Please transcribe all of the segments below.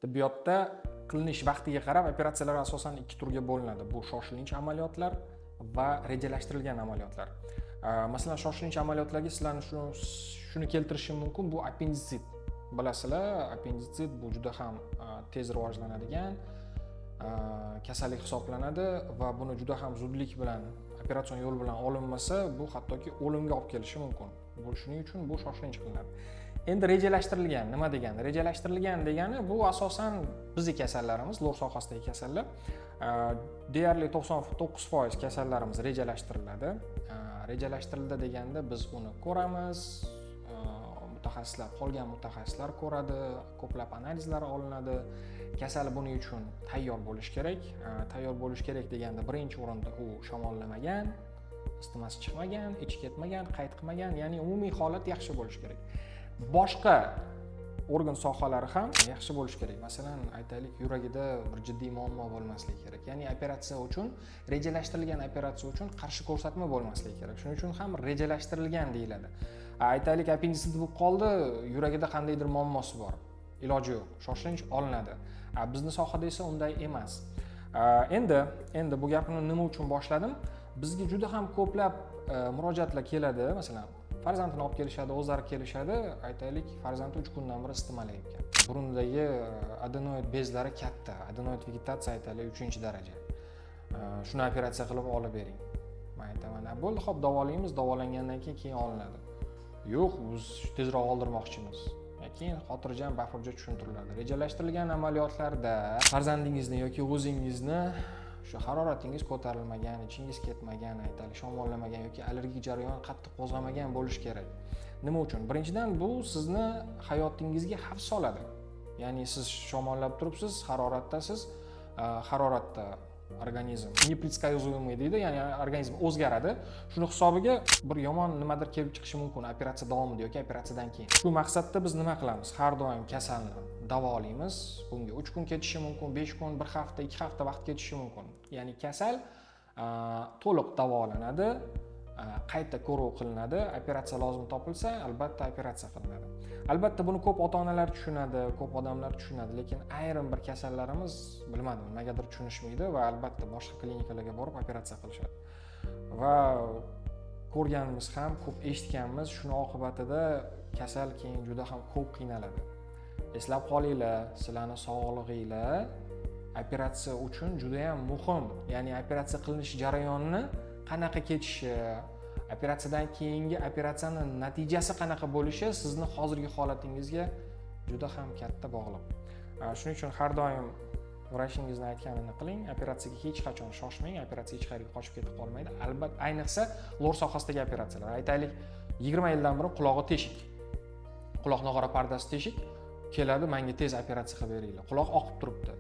Tibbiyotda qilinish vaqtiga qarab operatsiyalar asosan ikki turga bo'linadi. Bu shoshilinch amaliyotlar va rejalashtirilgan amaliyotlar. Masalan, shoshilinch amaliyotlarga sizlarni shuni keltirishim mumkin. Bu appenditsit. Bilasizlar, appenditsit bu juda ham tez rivojlanadigan kasallik hisoblanadi va buni juda ham zudlik bilan operatsion yo'l bilan olinmasa, bu hattoki o'limga olib kelishi mumkin. Shuning uchun bu shoshilinch qilinadi. Endi rejalashtirilgan nima degani? Rejalashtirilgan degani bu asosan bizning kasallarimiz, lor sohasidagi kasallar. Deyarli 99% kasallarimiz rejalashtiriladi. Rejalashtirildi deganda biz uni ko'ramiz, qolgan mutaxassislar ko'radi, ko'plab analizlar olinadi. Kasal buning uchun tayyor bo'lish kerak. Tayyor bo'lish kerak deganda birinchi o'rinda u shamollamagan, isitmasi chiqmagan, ichi ketmagan, qayd qilmagan, ya'ni umumiy holat yaxshi bo'lish kerak. Boshqa organ sohalari ham yaxshi bo'lish kerak. Masalan, aytaylik, yuragida bir jiddiy muammo bo'lmasligi kerak. Ya'ni operatsiya uchun, rejalashtirilgan operatsiya uchun qarshi ko'rsatma bo'lmasligi kerak. Shuning uchun ham rejalashtirilgan deyiladi. Aytaylik, appenditsit bo'lib qoldi, yuragida qandaydir muammosi bor. Iloji yo'q, shoshilinch olinadi. Bizning sohada esa unday emas. Endi bu gapni nima uchun boshladim? Bizga juda ham ko'plab murojaatlar keladi. Masalan, farzandini olib kelishadi, o'zlari kelishadi. Aytaylik, farzandi 3 kundan beri istimalayotgan. Burundagi adenoid bezlari katta, adenoid vegetatsiya aytaylik 3-daraja. Shuni operatsiya qilib olib bering. Men aytaman, bo'ldi, xo'p, davolaymiz, davolangandan keyin olinadi. Yo'q, biz tezroq oldirmoqchimiz. Keyin xotirjam, bafurja tushuntiriladi. Rejalashtirilgan amaliyotlarda farzandingizni yoki o'zingizni shu haroratingiz ko'tarilmagan, ichingiz ketmagan, aytaylik, shamollamagan yoki allergik jarayon qattiq qo'zg'amagan bo'lish kerak. Nima uchun? Birinchidan, bu sizni hayotingizga xavf soladi. Ya'ni siz shamollab turibsiz, haroratdasiz, haroratda organizm непредсказуемый deydi, ya'ni organizm o'zgaradi. Shuni hisobiga bir yomon nimadir kelib chiqishi mumkin operatsiya davomida yoki operatsiyadan keyin. Shu maqsadda biz nima qilamiz? Har doim kasalni davolaymiz. Bunga 3 kun ketishi mumkin, 5 kun, 1 hafta, 2 hafta vaqt ketishi mumkin. Ya'ni kasal to'liq davolanadi, qayta ko'ruv qilinadi, operatsiya lozim topilsa, albatta operatsiya qilinadi. Albatta buni ko'p ota-onalar tushunadi, ko'p odamlar tushunadi, lekin ayrim bir kasallarimiz bilmadim, nimagadir tushunishmaydi va albatta boshqa klinikalarga borib operatsiya qilishadi. Va ko'rganimiz ham, ko'p eshitganmiz, shuni oqibatida kasal keyin juda ham ko'p qiynaladi. Eslab qolinglar, sizlarning sog'lig'inglar operatsiya uchun juda ham muhim. Ya'ni operatsiya qilinish jarayonini qanaqa ketishi, operatsiyadan keyingi operatsiyaning natijasi qanaqa bo'lishi sizni hozirgi holatingizga juda ham katta bog'liq. Shuning uchun har doim vrachingizni aytganini qiling, operatsiyaga hech qachon shoshmang, operatsiya hech qayerga qochib ketib qolmaydi. Albatta, ayniqsa lor sohasidagi operatsiyalar. Aytaylik, 20 yildan beri qulog'i teshik. Quloq nog'ora pardasi teshik, keladi, menga tez operatsiya qilib beringlar. Quloq oqib turibdi.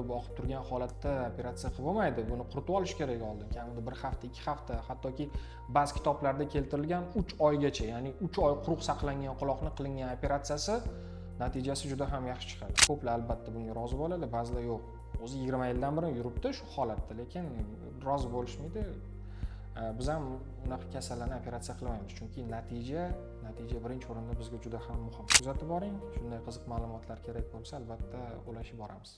Bu oqib turgan holatda operatsiya qilib bo'lmaydi. Buni quritib olish kerak oldin. Kamida 1 hafta, 2 hafta, hattoki ba'zi kitoblarda keltirilgan 3 oygacha, ya'ni 3 oy quruq saqlangan quloqni qilingan operatsiyasi natijasi juda ham yaxshi chiqadi. Ko'plar albatta bunga rozi bo'ladi, ba'zilar yo'q. O'zi 20 yildan beri yuribdi shu holatda, lekin rozi bo'lishmaydi. Biz ham unaqa kasallarni operatsiya qilmaymiz, chunki natija birinchi o'rinda bizga juda ham muhim. Kuzatib boring, shunday qiziq ma'lumotlar kerak bo'lsa, albatta ulashib boramiz.